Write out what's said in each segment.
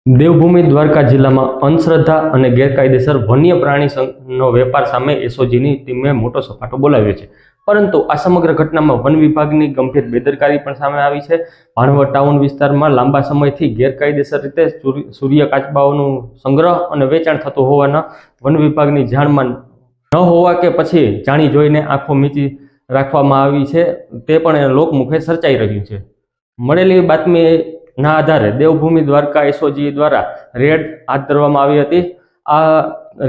દેવભૂમિ દ્વારકા જિલ્લામાં અંધશ્રદ્ધા અને ગેરકાયદેસર વન્ય પ્રાણીનો વેપાર સામે એસઓજીની ટીમે મોટો સપાટો બોલાવ્યો છે. પરંતુ આ સમગ્ર ઘટનામાં વન વિભાગની ગંભીર બેદરકારી પણ સામે આવી છે. ભાણવડ ટાઉન વિસ્તારમાં લાંબા સમયથી ગેરકાયદેસર રીતે સૂર્ય કાચબાઓનું સંગ્રહ અને વેચાણ થતું હોવાના વન વિભાગની જાણમાં ન હોવા કે પછી જાણી જોઈને આંખો મીચી રાખવામાં આવી છે તે પણ લોકમુખે સર્ચાઈ રહ્યું છે. મળેલી બાતમીના આધારે દેવભૂમિ દ્વારકા એસઓજી દ્વારા રેડ હાથ ધરવામાં આવી હતી. આ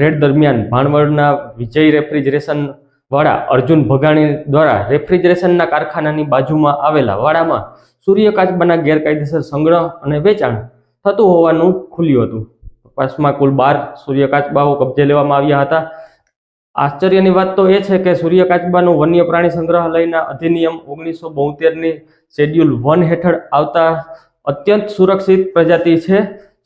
રેડ દરમિયાન ભાણવડના વિજય રેફ્રિજરેશન વાળા અર્જુન ભગાણી દ્વારા રેફ્રિજરેશનના કારખાનાની બાજુમાં આવેલા વાડામાં સૂર્ય કાચબાના ગેરકાયદેસર સંગ્રહ અને વેચાણ થતું હોવાનું ખુલ્યું હતું. તપાસમાં કુલ 12 સૂર્ય કાચબાઓ કબજે લેવામાં આવ્યા હતા. આશ્ચર્યની વાત તો એ છે કે સૂર્ય કાચબાનું વન્ય પ્રાણી સંગ્રહાલયના અધિનિયમ 1972ની શેડ્યુલ 1 હેઠળ આવતા અત્યંત સુરક્ષિત પ્રજાતિ છે.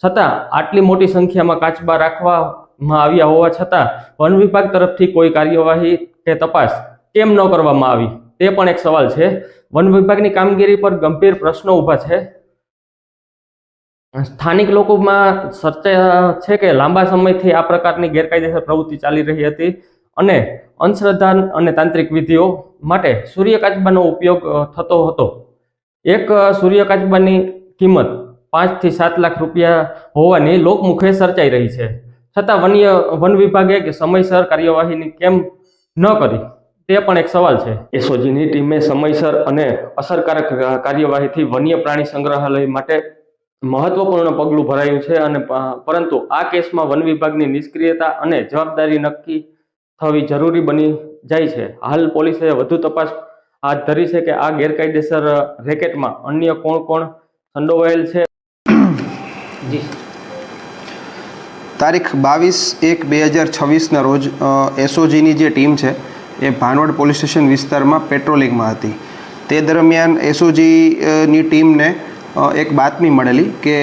છતાં આટલી મોટી સંખ્યામાં કાચબા રાખવામાં આવ્યા હોવા છતાં વન વિભાગ તરફથી કોઈ કાર્યવાહી કે તપાસ કેમ ન કરવામાં આવી તે પણ એક સવાલ છે. વન વિભાગની કામગીરી પર ગંભીર પ્રશ્નો ઊભા છે. સ્થાનિક લોકોમાં ચર્ચા છે કે લાંબા સમયથી આ પ્રકારની ગેરકાયદેસર પ્રવૃત્તિ ચાલી રહી હતી અને અંધશ્રદ્ધા અને તાંત્રિક વિધિઓ માટે સૂર્ય કાચબાનો ઉપયોગ થતો હતો. એક સૂર્ય કાચબાની કિંમત 5 થી 7 લાખ રૂપિયા હોવાની લોકમુખે સર્ચાઈ રહી છે. છતાં વન વિભાગે સમયસર કાર્યવાહી કેમ ન કરી તે પણ એક સવાલ છે. એસઓજીની ટીમે સમયસર અને અસરકારક કાર્યવાહીથી વન્ય પ્રાણી સંગ્રહાલય માટે મહત્વપૂર્ણ પગલું ભરાયું છે અને પરંતુ આ કેસમાં વન વિભાગની નિષ્ક્રિયતા અને જવાબદારી નક્કી થવી જરૂરી બની જાય છે. હાલ પોલીસે વધુ તપાસ હાથ ધરી છે કે આ ગેરકાયદેસર રેકેટમાં અન્ય કોણ સંડોવાયેલ છે. તારીખ 22/1/2026ના રોજ એસઓજીની જે ટીમ છે એ ભાણવડ પોલીસ સ્ટેશન વિસ્તારમાં પેટ્રોલિંગમાં હતી. તે દરમિયાન એસઓજીની ટીમને એક બાતમી મળેલી કે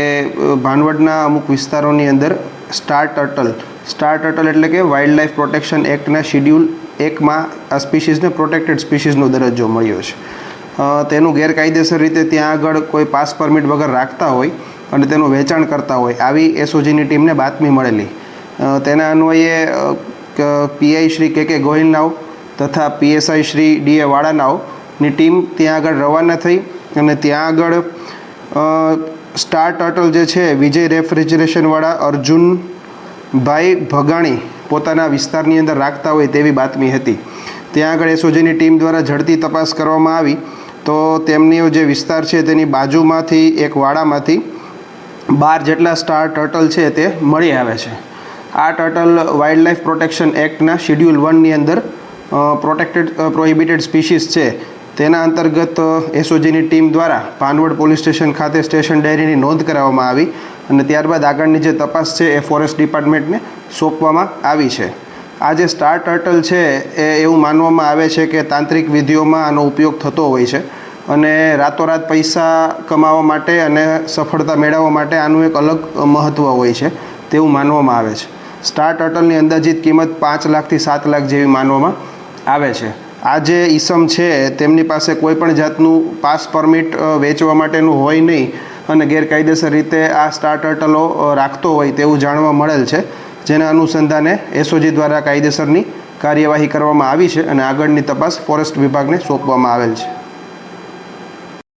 ભાણવડના અમુક વિસ્તારોની અંદર સ્ટાર ટર્ટલ એટલે કે વાઇલ્ડ લાઇફ પ્રોટેક્શન એક્ટના શેડ્યુલ 1માં આ સ્પીસીઝને પ્રોટેક્ટેડ સ્પીસીઝનો દરજ્જો મળ્યો છે. તેનું ગેરકાયદેસર રીતે ત્યાં આગળ કોઈ પાસ પરમિટ વગર રાખતા હોય અને તેનું વેચાણ કરતા હોય આવી એસઓજીની ટીમને બાતમી મળેલી. તેના અન્વયે પીઆઈ શ્રી કે ગોહિલનાઓ તથા પીએસઆઈ શ્રી ડીએ વાળાનાઓની ટીમ ત્યાં આગળ રવાના થઈ અને ત્યાં આગળ સ્ટાર ટર્ટલ જે છે વિજય રેફ્રિજરેશનવાળા અર્જુનભાઈ ભગાણી પોતાના વિસ્તારની અંદર રાખતા હોય તેવી બાતમી હતી. ત્યાં આગળ એસઓજીની ટીમ દ્વારા ઝડપી તપાસ કરવામાં આવી તો તેમની જે વિસ્તાર છે તેની બાજુમાંથી એક વાડામાંથી 12 જેટલા સ્ટાર ટર્ટલ છે તે મળી આવે છે. આ ટર્ટલ વાઇલ્ડ લાઇફ પ્રોટેક્શન એક્ટના શેડ્યુલ 1ની અંદર પ્રોહિબિટેડ સ્પીસીસ છે. તેના અંતર્ગત એસઓજીની ટીમ દ્વારા ભાણવડ પોલીસ સ્ટેશન ખાતે સ્ટેશન ડાયરીની નોંધ કરાવવામાં આવી અને ત્યારબાદ આગળની જે તપાસ છે એ ફોરેસ્ટ ડિપાર્ટમેન્ટને સોંપવામાં આવી છે. આ જે સ્ટાર ટર્ટલ છે એ એવું માનવામાં આવે છે કે તાંત્રિક વિધિઓમાં આનો ઉપયોગ થતો હોય છે અને રાતોરાત પૈસા કમાવા માટે અને સફળતા મેળવવા માટે આનું એક અલગ મહત્ત્વ હોય છે તેવું માનવામાં આવે છે. સ્ટાર ટર્ટલની અંદાજિત કિંમત 5 લાખથી 7 લાખ જેવી માનવામાં આવે છે. આ જે ઈસમ છે તેમની પાસે કોઈ પણ જાતનું પાસ પરમિટ વેચવા માટેનું હોય નહીં અને ગેરકાયદેસર રીતે આ સ્ટાર ટર્ટલો રાખતો હોય તેવું જાણવા મળેલ છે. જેના અનુસંધાને એસઓજી દ્વારા કાયદેસરની કાર્યવાહી કરવામાં આવી છે અને આગળની તપાસ ફોરેસ્ટ વિભાગને સોંપવામાં આવેલ છે.